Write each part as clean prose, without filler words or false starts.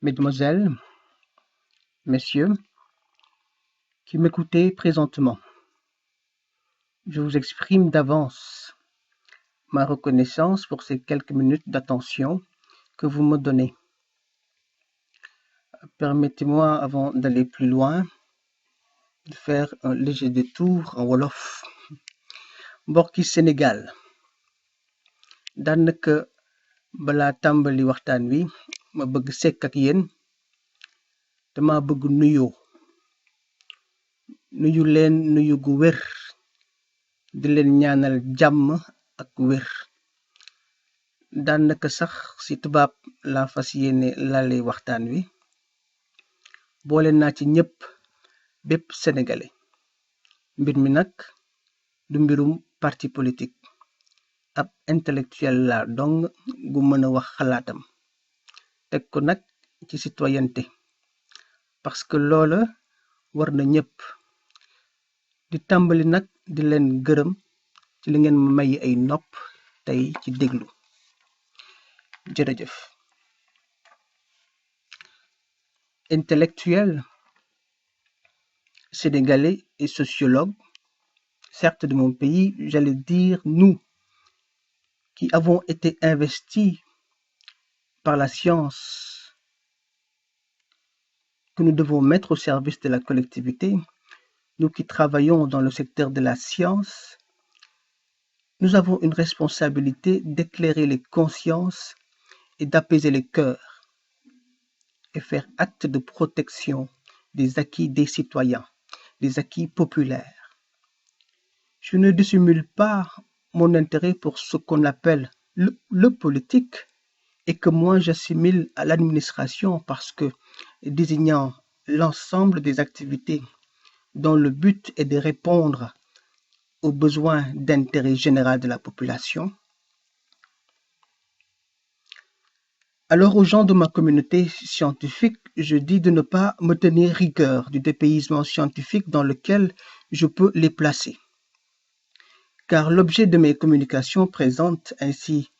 Mesdemoiselles, Messieurs, qui m'écoutez présentement, je vous exprime d'avance ma reconnaissance pour ces quelques minutes d'attention que vous me donnez. Permettez-moi, avant d'aller plus loin, de faire un léger détour en wolof. Mbokki Sénégal, daanaka balaa tàmbali waxtaan wi ma bëgg sekk ak yéen dama bëgg nuyu leen nuyu gu wér di leen ñaanal jàmm ak wér. Daanaka sax ci tubaab laa fas yéene lale waxtaan wi boole naa ci ñépp bépp sénégalais. Mbir mi nag du mbirum parti politique, ab intellectuel la dong gu mën a wax xalaatam teg ko nag ci citoyenneté parce que loola war na ñépp. Di tàmbali nag di leen gërëm ci li ngeen ma may ay nopp tey ci déglu. Jërëjëf. Intellectuel sénégalais et sociologue, certes de mon pays, j'allais dire nous qui avons été investis par la science que nous devons mettre au service de la collectivité, nous qui travaillons dans le secteur de la science, nous avons une responsabilité d'éclairer les consciences et d'apaiser les cœurs et faire acte de protection des acquis des citoyens, des acquis populaires. Je ne dissimule pas mon intérêt pour ce qu'on appelle le politique et que moi j'assimile à l'administration parce que désignant l'ensemble des activités dont le but est de répondre aux besoins d'intérêt général de la population. Alors aux gens de ma communauté scientifique, je dis de ne pas me tenir rigueur du dépaysement scientifique dans lequel je peux les placer. Car l'objet de mes communications présente ainsi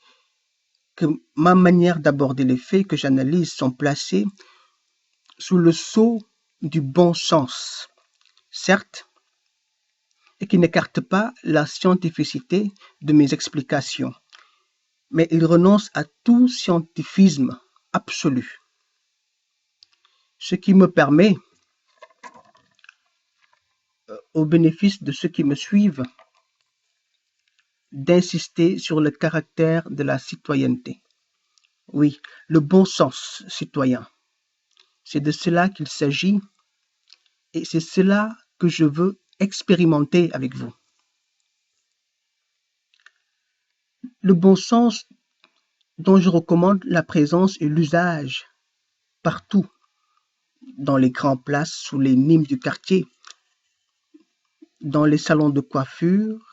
que ma manière d'aborder les faits que j'analyse sont placés sous le sceau du bon sens, certes, et qui n'écarte pas la scientificité de mes explications, mais il renonce à tout scientifisme absolu, ce qui me permet, au bénéfice de ceux qui me suivent, d'insister sur le caractère de la citoyenneté. Oui, le bon sens citoyen. C'est de cela qu'il s'agit et c'est cela que je veux expérimenter avec vous. Le bon sens dont je recommande la présence et l'usage partout, dans les grandes places, sous les nimes du quartier, dans les salons de coiffure,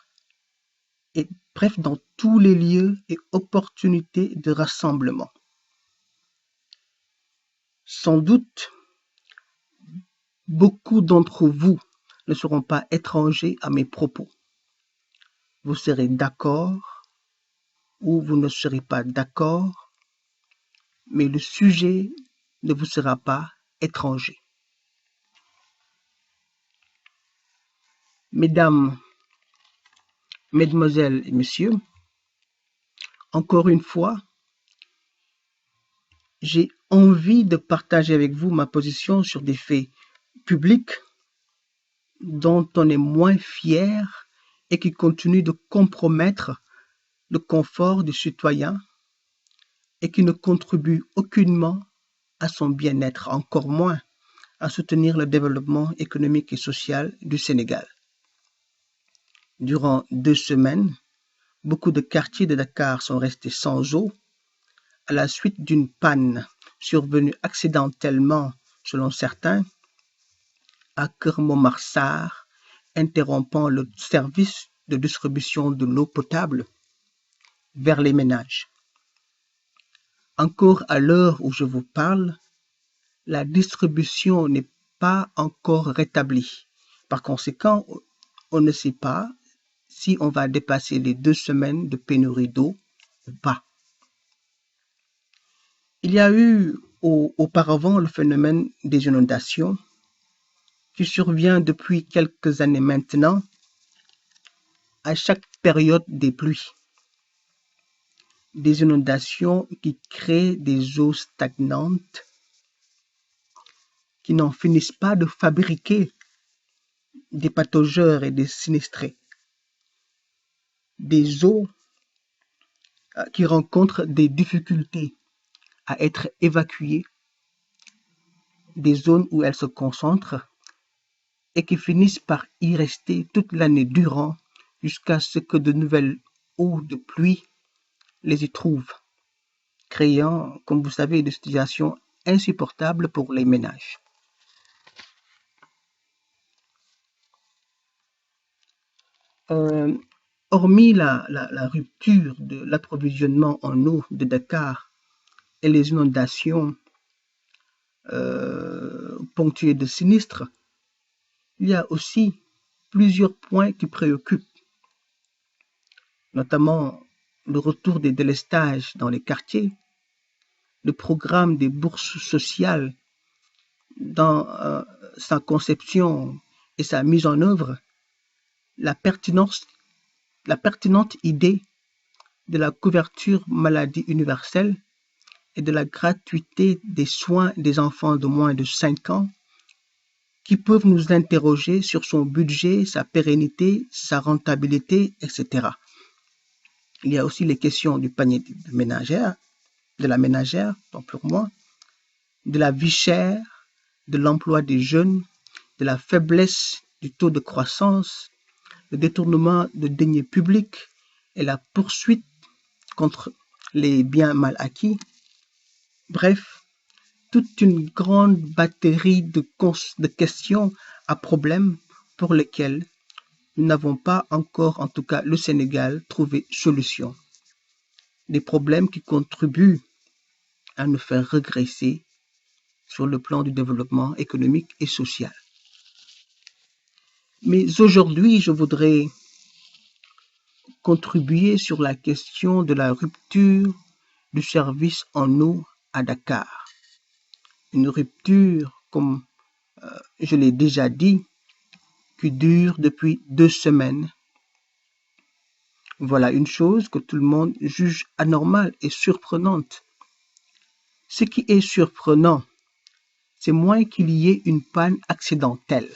et bref, dans tous les lieux et opportunités de rassemblement. Sans doute, beaucoup d'entre vous ne seront pas étrangers à mes propos. Vous serez d'accord ou vous ne serez pas d'accord, mais le sujet ne vous sera pas étranger. Mesdames, Mesdemoiselles et Messieurs, encore une fois, j'ai envie de partager avec vous ma position sur des faits publics dont on est moins fier et qui continuent de compromettre le confort du citoyen et qui ne contribuent aucunement à son bien-être, encore moins à soutenir le développement économique et social du Sénégal. Durant 2 semaines, beaucoup de quartiers de Dakar sont restés sans eau à la suite d'une panne survenue accidentellement, selon certains, à Keur Momar, interrompant le service de distribution de l'eau potable vers les ménages. Encore à l'heure où je vous parle, la distribution n'est pas encore rétablie. Par conséquent, on ne sait pas si on va dépasser les 2 semaines de pénurie d'eau ou pas. Il y a eu auparavant le phénomène des inondations qui survient depuis quelques années maintenant à chaque période des pluies. Des inondations qui créent des eaux stagnantes qui n'en finissent pas de fabriquer des pathogeurs et des sinistrés. Des eaux qui rencontrent des difficultés à être évacuées des zones où elles se concentrent et qui finissent par y rester toute l'année durant jusqu'à ce que de nouvelles eaux de pluie les y trouvent, créant, comme vous savez, des situations insupportables pour les ménages. Hormis la rupture de l'approvisionnement en eau de Dakar et les inondations ponctuées de sinistres, il y a aussi plusieurs points qui préoccupent, notamment le retour des délestages dans les quartiers, le programme des bourses sociales dans sa conception et sa mise en œuvre, la pertinente idée de la couverture maladie universelle et de la gratuité des soins des enfants de moins de 5 ans qui peuvent nous interroger sur son budget, sa pérennité, sa rentabilité, etc. Il y a aussi les questions du panier de la ménagère, tant pour moi, de la vie chère, de l'emploi des jeunes, de la faiblesse du taux de croissance, le détournement de deniers publics et la poursuite contre les biens mal acquis. Bref, toute une grande batterie de questions à problèmes pour lesquels nous n'avons pas encore, en tout cas le Sénégal, trouvé solution. Des problèmes qui contribuent à nous faire régresser sur le plan du développement économique et social. Mais aujourd'hui, je voudrais contribuer sur la question de la rupture du service en eau à Dakar. Une rupture, comme je l'ai déjà dit, qui dure depuis 2 semaines. Voilà une chose que tout le monde juge anormale et surprenante. Ce qui est surprenant, c'est moins qu'il y ait une panne accidentelle,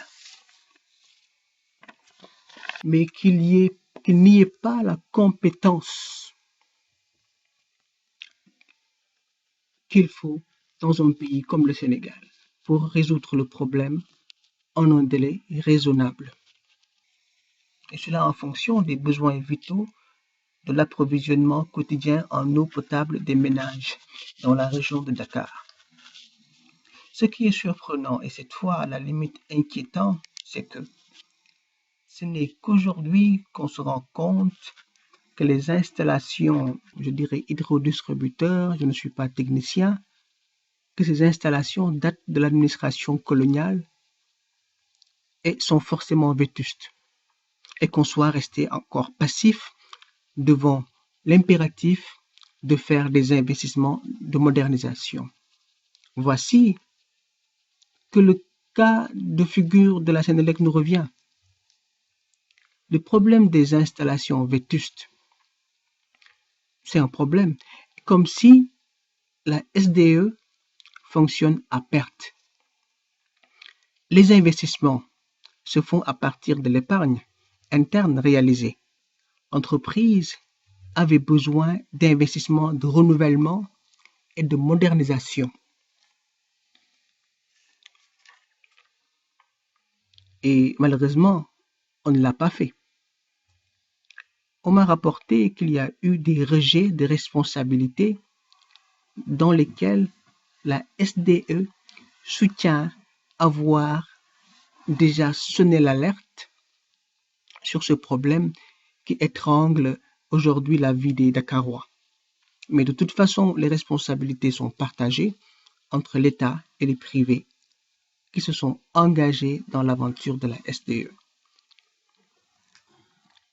mais qu'il n'y ait pas la compétence qu'il faut dans un pays comme le Sénégal pour résoudre le problème en un délai raisonnable. Et cela en fonction des besoins vitaux de l'approvisionnement quotidien en eau potable des ménages dans la région de Dakar. Ce qui est surprenant et cette fois à la limite inquiétant, c'est que ce n'est qu'aujourd'hui qu'on se rend compte que les installations, je dirais hydrodistributeurs, je ne suis pas technicien, que ces installations datent de l'administration coloniale et sont forcément vétustes, et qu'on soit resté encore passif devant l'impératif de faire des investissements de modernisation. Voici que le cas de figure de la Sénélec nous revient. Le problème des installations vétustes, c'est un problème, comme si la SDE fonctionne à perte. Les investissements se font à partir de l'épargne interne réalisée. L'entreprise avait besoin d'investissements de renouvellement et de modernisation. Et malheureusement, on ne l'a pas fait. On m'a rapporté qu'il y a eu des rejets de responsabilités dans lesquels la SDE soutient avoir déjà sonné l'alerte sur ce problème qui étrangle aujourd'hui la vie des Dakarois. Mais de toute façon, les responsabilités sont partagées entre l'État et les privés qui se sont engagés dans l'aventure de la SDE.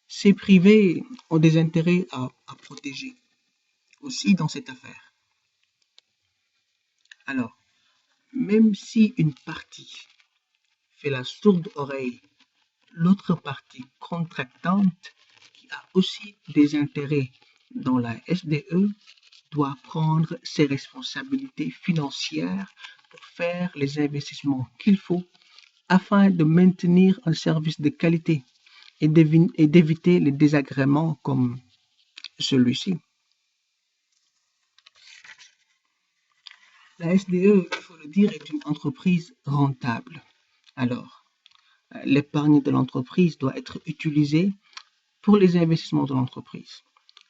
Ces privés ont des intérêts à protéger aussi dans cette affaire. Alors, même si une partie fait la sourde oreille, l'autre partie contractante, qui a aussi des intérêts dans la SDE, doit prendre ses responsabilités financières pour faire les investissements qu'il faut afin de maintenir un service de qualité et d'éviter les désagréments comme celui-ci. La SDE, il faut le dire, est une entreprise rentable. Alors, l'épargne de l'entreprise doit être utilisée pour les investissements de l'entreprise.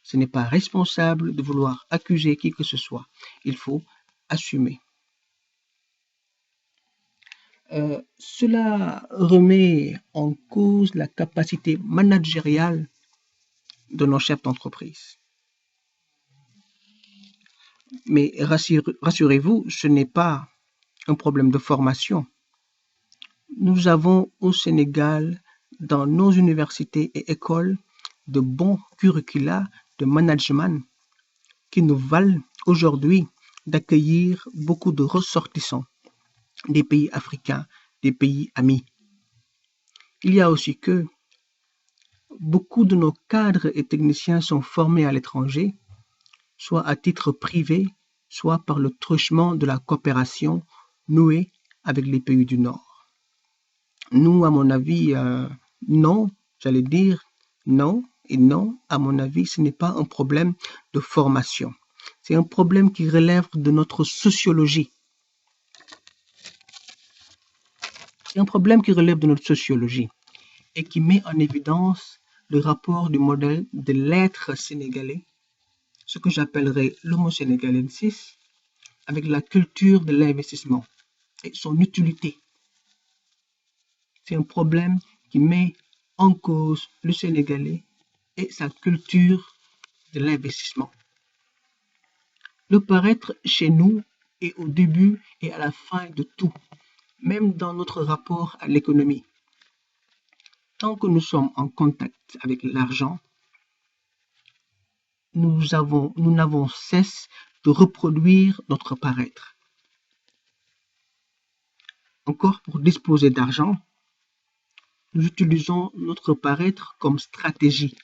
Ce n'est pas responsable de vouloir accuser qui que ce soit. Il faut assumer. Cela remet en cause la capacité managériale de nos chefs d'entreprise. Mais rassurez-vous, ce n'est pas un problème de formation. Nous avons au Sénégal, dans nos universités et écoles, de bons curricula de management qui nous valent aujourd'hui d'accueillir beaucoup de ressortissants des pays africains, des pays amis. Il y a aussi que beaucoup de nos cadres et techniciens sont formés à l'étranger, soit à titre privé, soit par le truchement de la coopération nouée avec les pays du Nord. Nous, à mon avis, non, j'allais dire non, et non, à mon avis, ce n'est pas un problème de formation. C'est un problème qui relève de notre sociologie. C'est un problème qui relève de notre sociologie et qui met en évidence le rapport du modèle de l'être sénégalais, ce que j'appellerais l'homo sénégalensis, avec la culture de l'investissement et son utilité. C'est un problème qui met en cause le Sénégalais et sa culture de l'investissement. Le paraître chez nous est au début et à la fin de tout, même dans notre rapport à l'économie. Tant que nous sommes en contact avec l'argent, nous n'avons cesse de reproduire notre paraître. Encore pour disposer d'argent, nous utilisons notre paraître comme stratégie.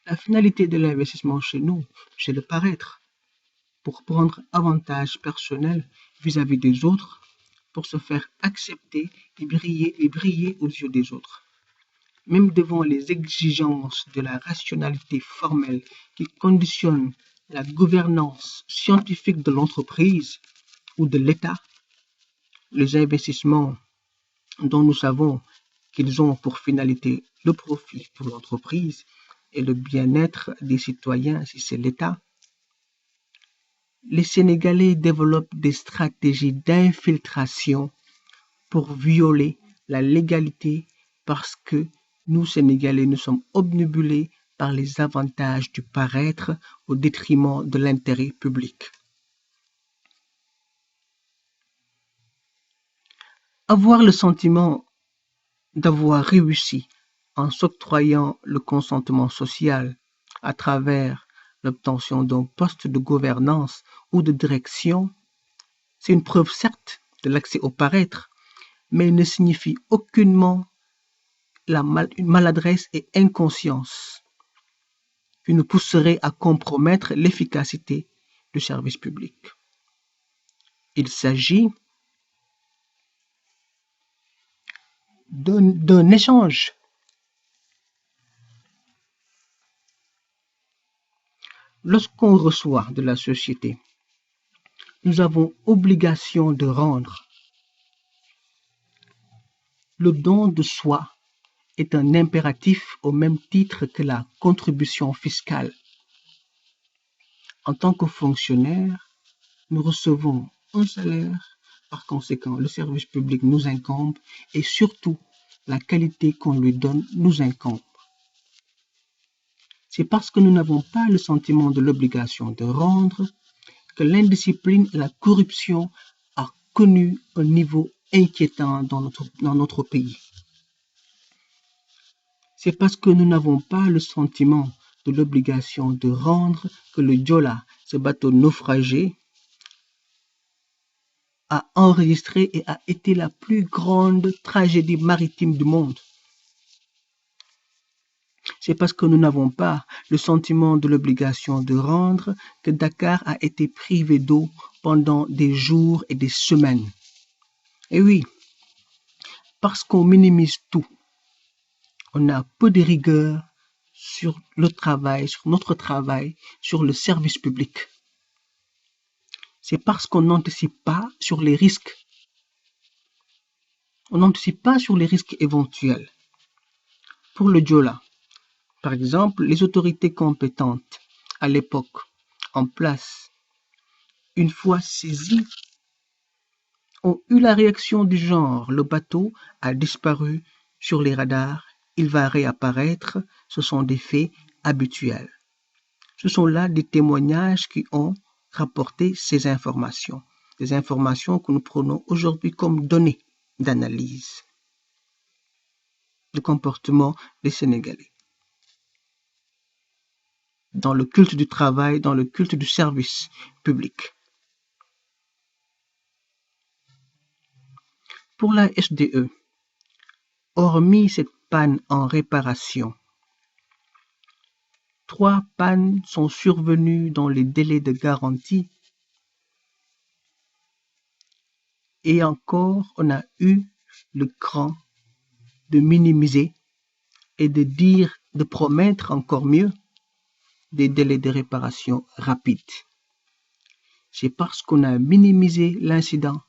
La finalité de l'investissement chez nous, c'est le paraître, pour prendre avantage personnel vis-à-vis des autres, pour se faire accepter et briller aux yeux des autres. Même devant les exigences de la rationalité formelle qui conditionne la gouvernance scientifique de l'entreprise ou de l'État, les investissements dont nous savons qu'ils ont pour finalité le profit pour l'entreprise et le bien-être des citoyens si c'est l'État, les Sénégalais développent des stratégies d'infiltration pour violer la légalité parce que nous, Sénégalais, nous sommes obnubilés par les avantages du paraître au détriment de l'intérêt public. Avoir le sentiment d'avoir réussi en s'octroyant le consentement social à travers l'obtention d'un poste de gouvernance ou de direction, c'est une preuve certes de l'accès au paraître, mais il ne signifie aucunement une maladresse et inconscience qui nous pousserait à compromettre l'efficacité du service public. Il s'agit d'un échange. Lorsqu'on reçoit de la société, nous avons obligation de rendre. Le don de soi est un impératif au même titre que la contribution fiscale. En tant que fonctionnaire, nous recevons un salaire, par conséquent, le service public nous incombe et surtout, la qualité qu'on lui donne nous incombe. C'est parce que nous n'avons pas le sentiment de l'obligation de rendre que l'indiscipline et la corruption a connu un niveau inquiétant dans notre pays. C'est parce que nous n'avons pas le sentiment de l'obligation de rendre que le Joola, ce bateau naufragé, a enregistré et a été la plus grande tragédie maritime du monde. C'est parce que nous n'avons pas le sentiment de l'obligation de rendre que Dakar a été privé d'eau pendant des jours et des semaines. Et oui, parce qu'on minimise tout, on a peu de rigueur sur le travail, sur notre travail, sur le service public. C'est parce qu'on n'anticipe pas sur les risques. On n'anticipe pas sur les risques éventuels. Pour le Joola, par exemple, les autorités compétentes à l'époque en place, une fois saisies, ont eu la réaction du genre: le bateau a disparu sur les radars, il va réapparaître, ce sont des faits habituels. Ce sont là des témoignages qui ont rapporté ces informations, des informations que nous prenons aujourd'hui comme données d'analyse du comportement des Sénégalais. Dans le culte du travail, dans le culte du service public. Pour la SDE, hormis cette panne en réparation, 3 pannes sont survenues dans les délais de garantie et encore on a eu le cran de minimiser et de promettre encore mieux des délais de réparation rapides. C'est parce qu'on a minimisé l'incident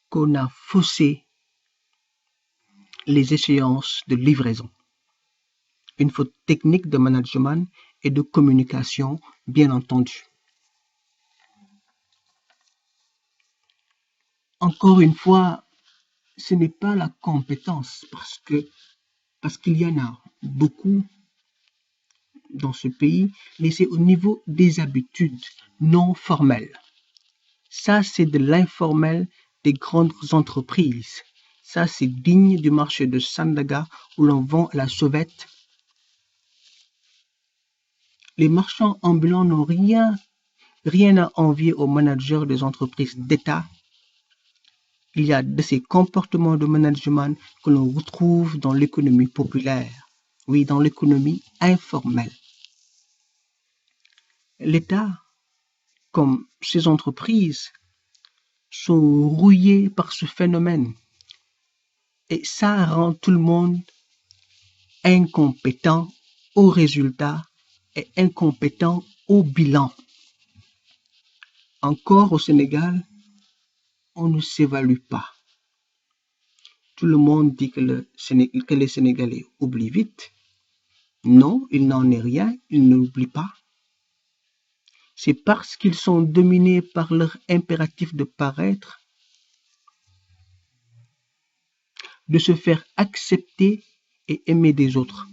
qu'on a faussé les échéances de livraison. Une faute technique de management et de communication, bien entendu. Encore une fois, ce n'est pas la compétence parce qu'il y en a beaucoup dans ce pays, mais c'est au niveau des habitudes non formelles. Ça, c'est de l'informel des grandes entreprises. Ça, c'est digne du marché de Sandaga où l'on vend la sauvette. Les marchands ambulants n'ont rien à envier aux managers des entreprises d'État. Il y a de ces comportements de management que l'on retrouve dans l'économie populaire. Oui, dans l'économie informelle. L'État, comme ces entreprises, sont rouillés par ce phénomène. Et ça rend tout le monde incompétent au résultat et incompétent au bilan. Encore au Sénégal, on ne s'évalue pas. Tout le monde dit que les Sénégalais oublient vite. Non, il n'en est rien, ils n'oublient pas. C'est parce qu'ils sont dominés par leur impératif de paraître, de se faire accepter et aimer des autres.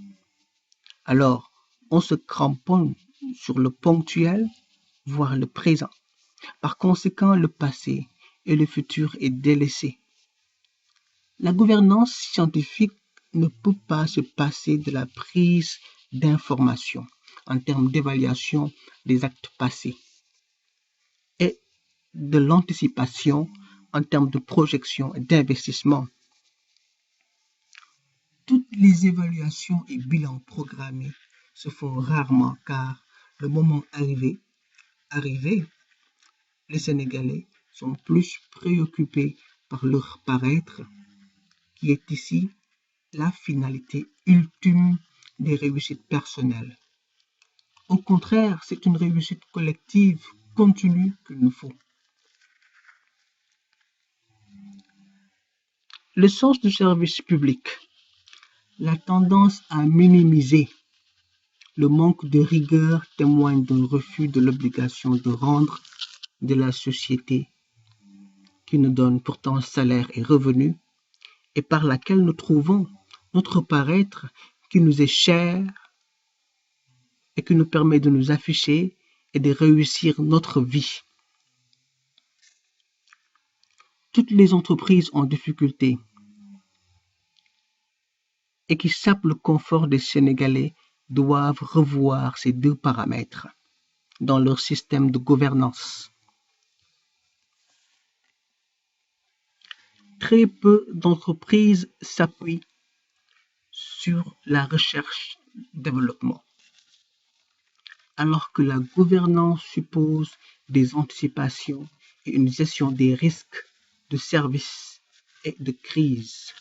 Alors, on se cramponne sur le ponctuel, voire le présent. Par conséquent, le passé et le futur est délaissé. La gouvernance scientifique ne peut pas se passer de la prise d'informations en termes d'évaluation des actes passés et de l'anticipation en termes de projection et d'investissement. Toutes les évaluations et bilans programmés se font rarement car le moment arrivé, les Sénégalais sont plus préoccupés par leur paraître, qui est ici la finalité ultime des réussites personnelles. Au contraire, c'est une réussite collective continue qu'il nous faut. Le sens du service public La tendance à minimiser le manque de rigueur témoigne d'un refus de l'obligation de rendre de la société qui nous donne pourtant salaire et revenus et par laquelle nous trouvons notre paraître qui nous est cher et qui nous permet de nous afficher et de réussir notre vie. Toutes les entreprises en difficulté et qui sapent le confort des Sénégalais doivent revoir ces deux paramètres dans leur système de gouvernance. Très peu d'entreprises s'appuient sur la recherche-développement, alors que la gouvernance suppose des anticipations et une gestion des risques de services et de crise.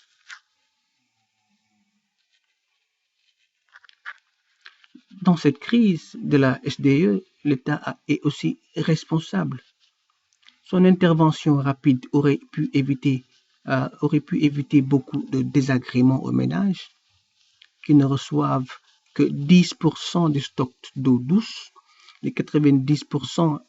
Dans cette crise de la SDE, l'État est aussi responsable. Son intervention rapide aurait pu éviter beaucoup de désagréments aux ménages qui ne reçoivent que 10% du stock d'eau douce, les 90%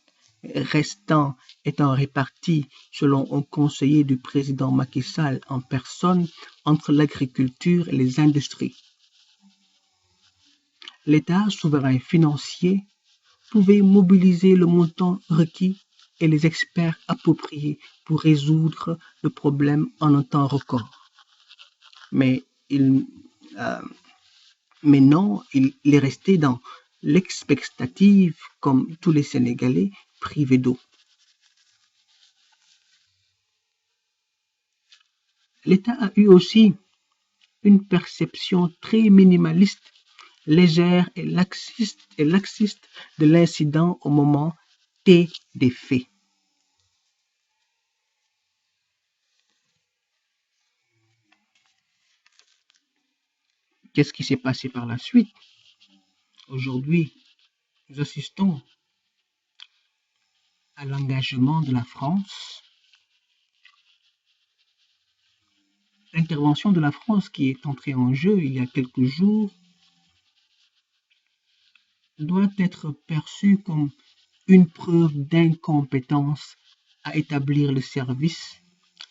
restants étant répartis selon un conseiller du président Macky Sall en personne entre l'agriculture et les industries. L'État souverain financier pouvait mobiliser le montant requis et les experts appropriés pour résoudre le problème en un temps record. Mais non, il est resté dans l'expectative comme tous les Sénégalais privés d'eau. L'État a eu aussi une perception très minimaliste, légère et laxiste de l'incident au moment T des faits. Qu'est-ce qui s'est passé par la suite? Aujourd'hui, nous assistons à l'engagement de la France, l'intervention de la France qui est entrée en jeu il y a quelques jours doit être perçue comme une preuve d'incompétence à établir le service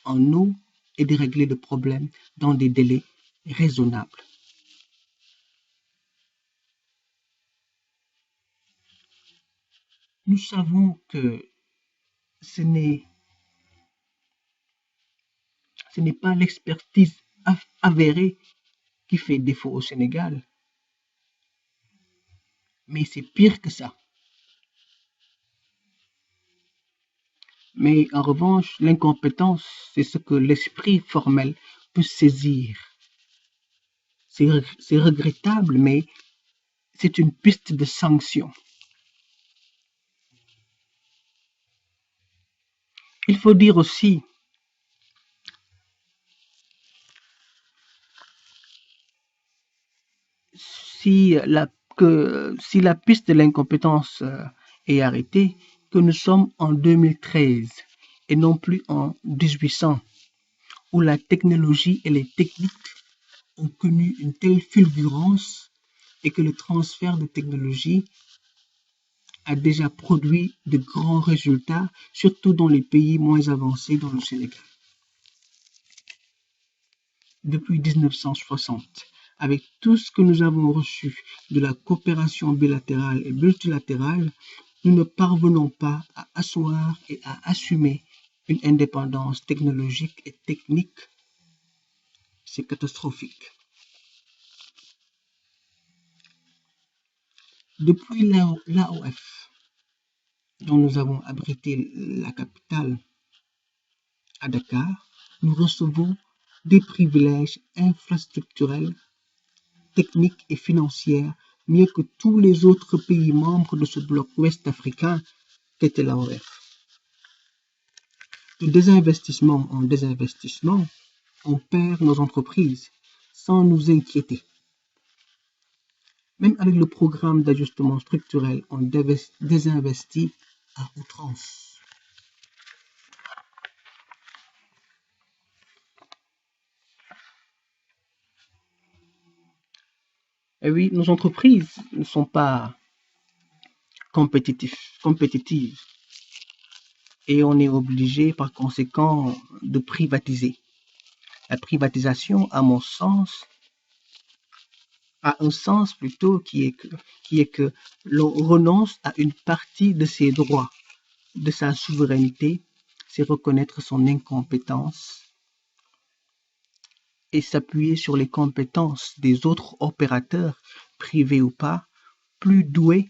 en eau et de régler le problème dans des délais raisonnables. Nous savons que ce n'est pas l'expertise avérée qui fait défaut au Sénégal, mais c'est pire que ça. Mais en revanche, l'incompétence, c'est ce que l'esprit formel peut saisir. C'est regrettable, mais c'est une piste de sanction. Il faut dire aussi si la piste de l'incompétence est arrêtée, que nous sommes en 2013 et non plus en 1800, où la technologie et les techniques ont connu une telle fulgurance et que le transfert de technologie a déjà produit de grands résultats, surtout dans les pays moins avancés dans le Sénégal. Depuis 1960, avec tout ce que nous avons reçu de la coopération bilatérale et multilatérale, nous ne parvenons pas à asseoir et à assumer une indépendance technologique et technique. C'est catastrophique. Depuis l'AOF, dont nous avons abrité la capitale à Dakar, nous recevons des privilèges infrastructurels, techniques et financiers mieux que tous les autres pays membres de ce bloc ouest africain qu'était l'AOF. De désinvestissement en désinvestissement, on perd nos entreprises sans nous inquiéter. Même avec le programme d'ajustement structurel, on désinvestit à outrance. Et oui, nos entreprises ne sont pas compétitives et on est obligé par conséquent de privatiser. La privatisation, à mon sens, a un sens plutôt qui est que l'on renonce à une partie de ses droits, de sa souveraineté, c'est reconnaître son incompétence et s'appuyer sur les compétences des autres opérateurs, privés ou pas, plus doués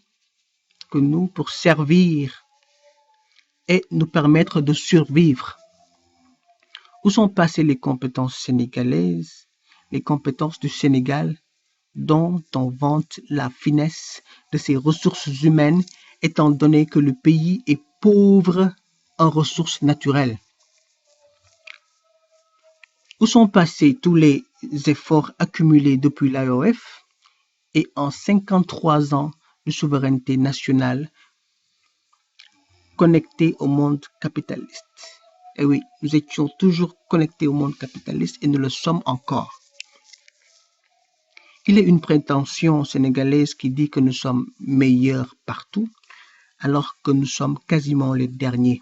que nous pour servir et nous permettre de survivre. Où sont passées les compétences sénégalaises, les compétences du Sénégal dont on vante la finesse de ses ressources humaines, étant donné que le pays est pauvre en ressources naturelles? Où sont passés tous les efforts accumulés depuis l'AOF et en 53 ans de souveraineté nationale connectés au monde capitaliste? Et oui, nous étions toujours connectés au monde capitaliste et nous le sommes encore. Il y a une prétention sénégalaise qui dit que nous sommes meilleurs partout, alors que nous sommes quasiment les derniers.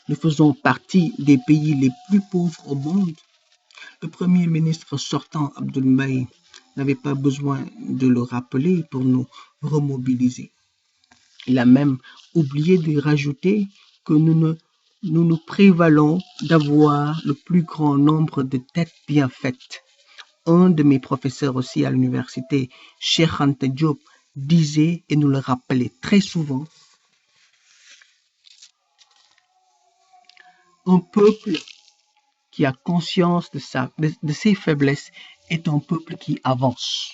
Nous faisons partie des pays les plus pauvres au monde. Le Premier ministre sortant, Abdoul Mbaye, n'avait pas besoin de le rappeler pour nous remobiliser. Il a même oublié de rajouter que nous nous prévalons d'avoir le plus grand nombre de têtes bien faites. Un de mes professeurs aussi à l'université, Cheikh Anta Diop, disait et nous le rappelait très souvent, un peuple qui a conscience de ses faiblesses est un peuple qui avance.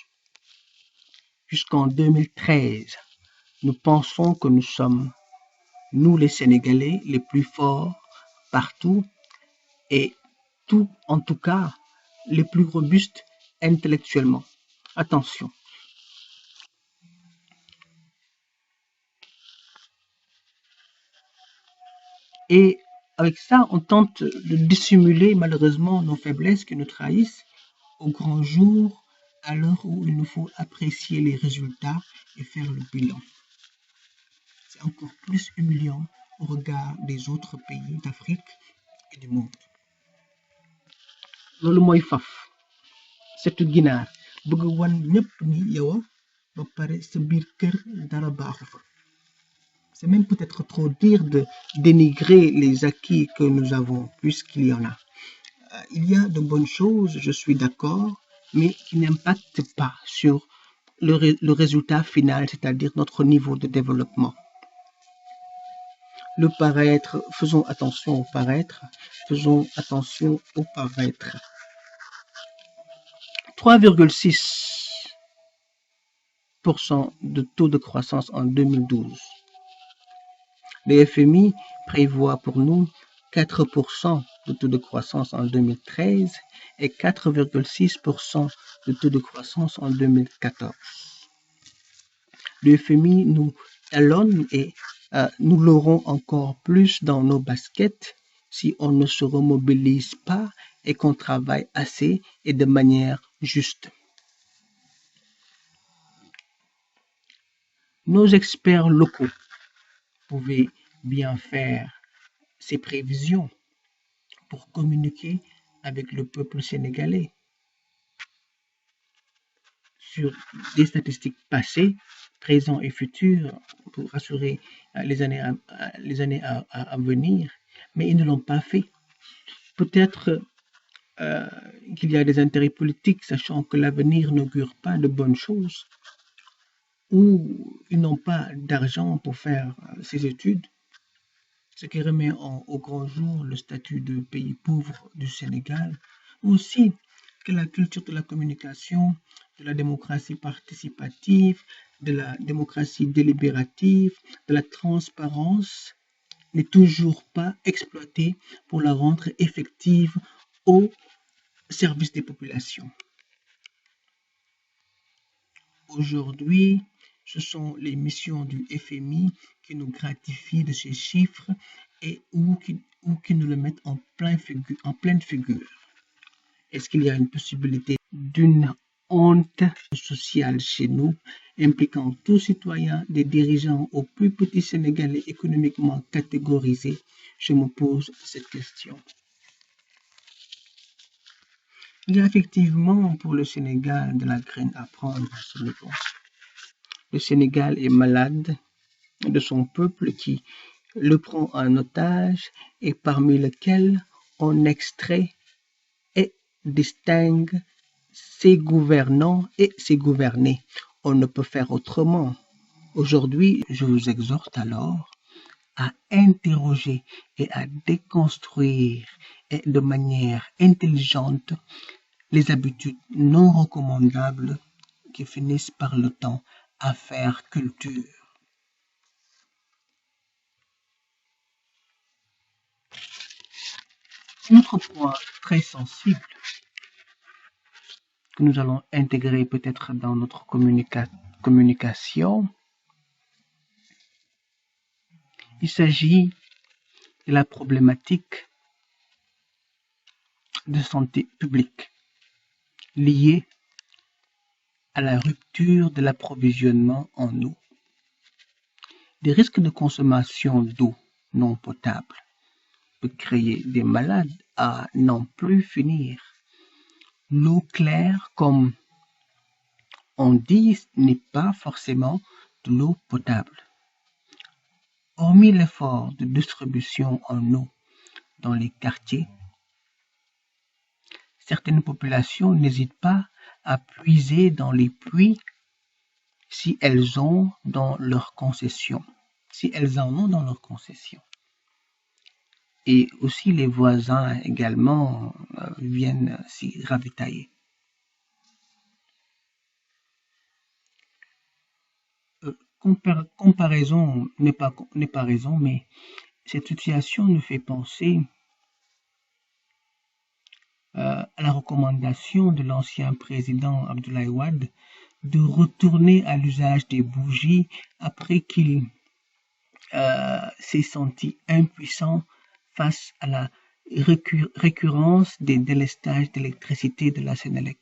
Jusqu'en 2013, nous pensons que nous sommes, nous les Sénégalais, les plus forts partout et en tout cas, les plus robustes intellectuellement. Attention. Et avec ça, on tente de dissimuler malheureusement nos faiblesses qui nous trahissent au grand jour, à l'heure où il nous faut apprécier les résultats et faire le bilan. C'est encore plus humiliant au regard des autres pays d'Afrique et du monde. loolu mooy faf setu ginaar bëgg wan ñëpp ni yow ba pare sa biir kër dara baaxu fa. C'est même peut-être trop dire de dénigrer les acquis que nous avons, puisqu'il y en a. Il y a de bonnes choses, je suis d'accord, mais qui n'impactent pas sur le résultat final, c'est-à-dire notre niveau de développement. Le paraître, faisons attention au paraître, faisons attention au paraître. 3,6% de taux de croissance en 2012. Le FMI prévoit pour nous 4% de taux de croissance en 2013 et 4,6% de taux de croissance en 2014. Le FMI nous talonne et nous l'aurons encore plus dans nos baskets si on ne se remobilise pas et qu'on travaille assez et de manière juste. Nos experts locaux pouvaient bien faire ces prévisions pour communiquer avec le peuple sénégalais sur des statistiques passées, présentes et futures pour assurer les années à venir, mais ils ne l'ont pas fait. Peut-être qu'il y a des intérêts politiques, sachant que l'avenir n'augure pas de bonnes choses, ou ils n'ont pas d'argent pour faire ces études, ce qui remet au grand jour le statut de pays pauvre du Sénégal, aussi que la culture de la communication, de la démocratie participative, de la démocratie délibérative, de la transparence n'est toujours pas exploitée pour la rendre effective au service des populations. Aujourd'hui, ce sont les missions du FMI qui nous gratifient de ces chiffres et ou qui nous le mettent en pleine figure. Est-ce qu'il y a une possibilité d'une honte sociale chez nous, impliquant tout citoyen, des dirigeants aux plus petits Sénégalais économiquement catégorisés. Je me pose cette question. Il y a effectivement pour le Sénégal de la graine à prendre à ce niveau. Le Sénégal est malade de son peuple qui le prend en otage et parmi lesquels on extrait et distingue ses gouvernants et ses gouvernés. On ne peut faire autrement. Aujourd'hui, je vous exhorte alors à interroger et à déconstruire et de manière intelligente les habitudes non recommandables qui finissent par le temps à faire culture. Un autre point très sensible que nous allons intégrer peut-être dans notre communication, il s'agit de la problématique de santé publique liée à la rupture de l'approvisionnement en eau. Des risques de consommation d'eau non potable peut créer des malades à n'en plus finir. L'eau claire, comme on dit, n'est pas forcément de l'eau potable. Hormis l'effort de distribution en eau dans les quartiers, certaines populations n'hésitent pas à puiser dans les puits si elles ont dans leur concession, si elles en ont dans leur concession. Et aussi les voisins également viennent s'y ravitailler. Comparaison n'est pas raison, mais cette situation nous fait penser à la recommandation de l'ancien président Abdoulaye Wade de retourner à l'usage des bougies après qu'il s'est senti impuissant face à la récurrence des délestages d'électricité de la Sénélec.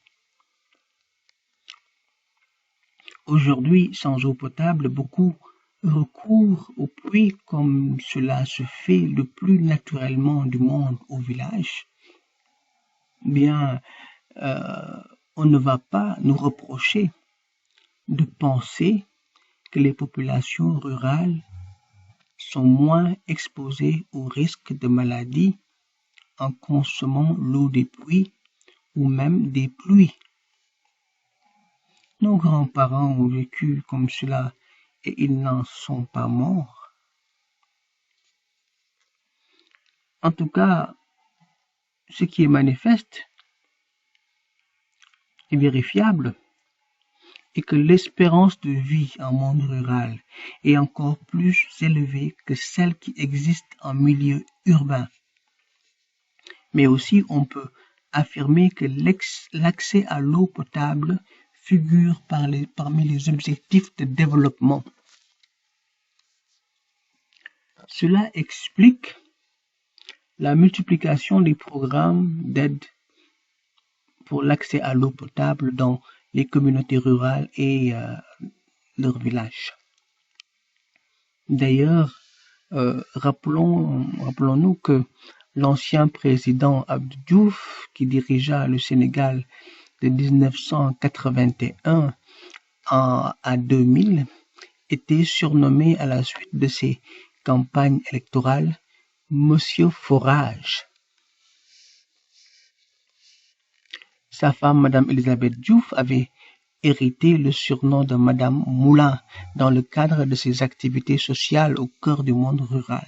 Aujourd'hui, sans eau potable, beaucoup recourent aux puits comme cela se fait le plus naturellement du monde au village. Bien, on ne va pas nous reprocher de penser que les populations rurales sont moins exposées au risque de maladie en consommant l'eau des puits ou même des pluies. Nos grands-parents ont vécu comme cela et ils n'en sont pas morts. En tout cas, ce qui est manifeste et vérifiable est que l'espérance de vie en monde rural est encore plus élevée que celle qui existe en milieu urbain. Mais aussi, on peut affirmer que l'accès à l'eau potable figure parmi les objectifs de développement. Cela explique la multiplication des programmes d'aide pour l'accès à l'eau potable dans les communautés rurales et leurs villages. D'ailleurs, rappelons-nous que l'ancien président Abdou Diouf, qui dirigea le Sénégal de 1981 à 2000, était surnommé à la suite de ses campagnes électorales Monsieur Forage. Sa femme, Madame Elisabeth Diouf, avait hérité le surnom de Madame Moulin dans le cadre de ses activités sociales au cœur du monde rural.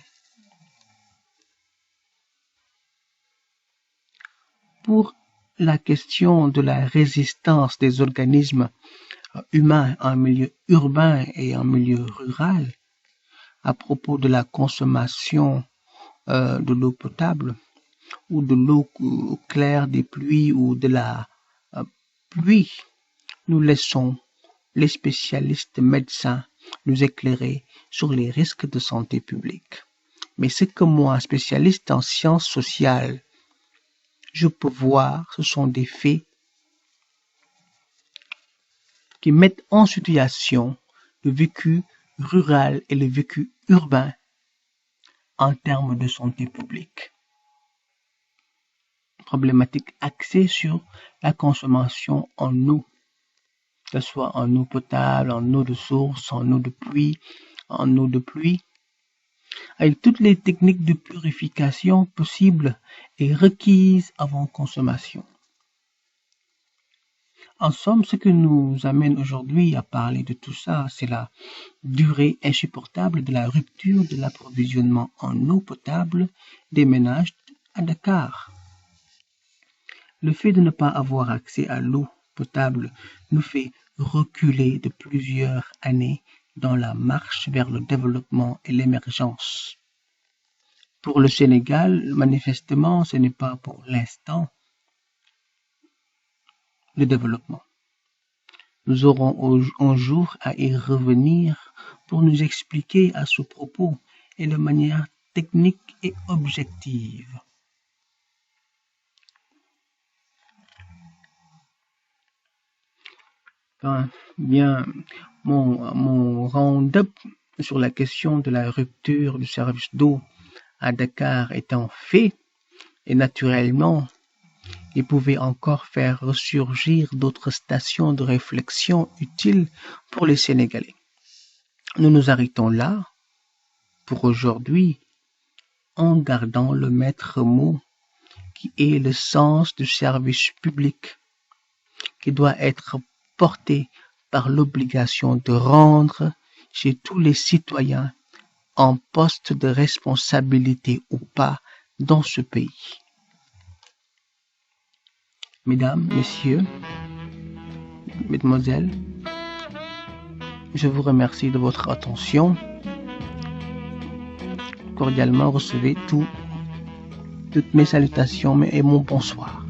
Pour la question de la résistance des organismes humains en milieu urbain et en milieu rural, à propos de la consommation de l'eau potable ou de l'eau claire des pluies ou de la pluie, nous laissons les spécialistes médecins nous éclairer sur les risques de santé publique. Mais ce que moi, spécialiste en sciences sociales, je peux voir, ce sont des faits qui mettent en situation le vécu rural et le vécu urbain en termes de santé publique. Problématique axée sur la consommation en eau, que ce soit en eau potable, en eau de source, en eau de pluie, avec toutes les techniques de purification possibles et requises avant consommation. En somme, ce que nous amène aujourd'hui à parler de tout ça, c'est la durée insupportable de la rupture de l'approvisionnement en eau potable des ménages à Dakar. Le fait de ne pas avoir accès à l'eau potable nous fait reculer de plusieurs années dans la marche vers le développement et l'émergence. Pour le Sénégal, manifestement, ce n'est pas pour l'instant le développement. Nous aurons un jour à y revenir pour nous expliquer à ce propos et de manière technique et objective. Bien, mon round-up sur la question de la rupture du service d'eau à Dakar étant fait, et naturellement, il pouvait encore faire ressurgir d'autres stations de réflexion utiles pour les Sénégalais. Nous nous arrêtons là pour aujourd'hui en gardant le maître mot qui est le sens du service public qui doit être porté par l'obligation de rendre chez tous les citoyens en poste de responsabilité ou pas dans ce pays. Mesdames, Messieurs, Mesdemoiselles, je vous remercie de votre attention. Cordialement, recevez toutes mes salutations et mon bonsoir.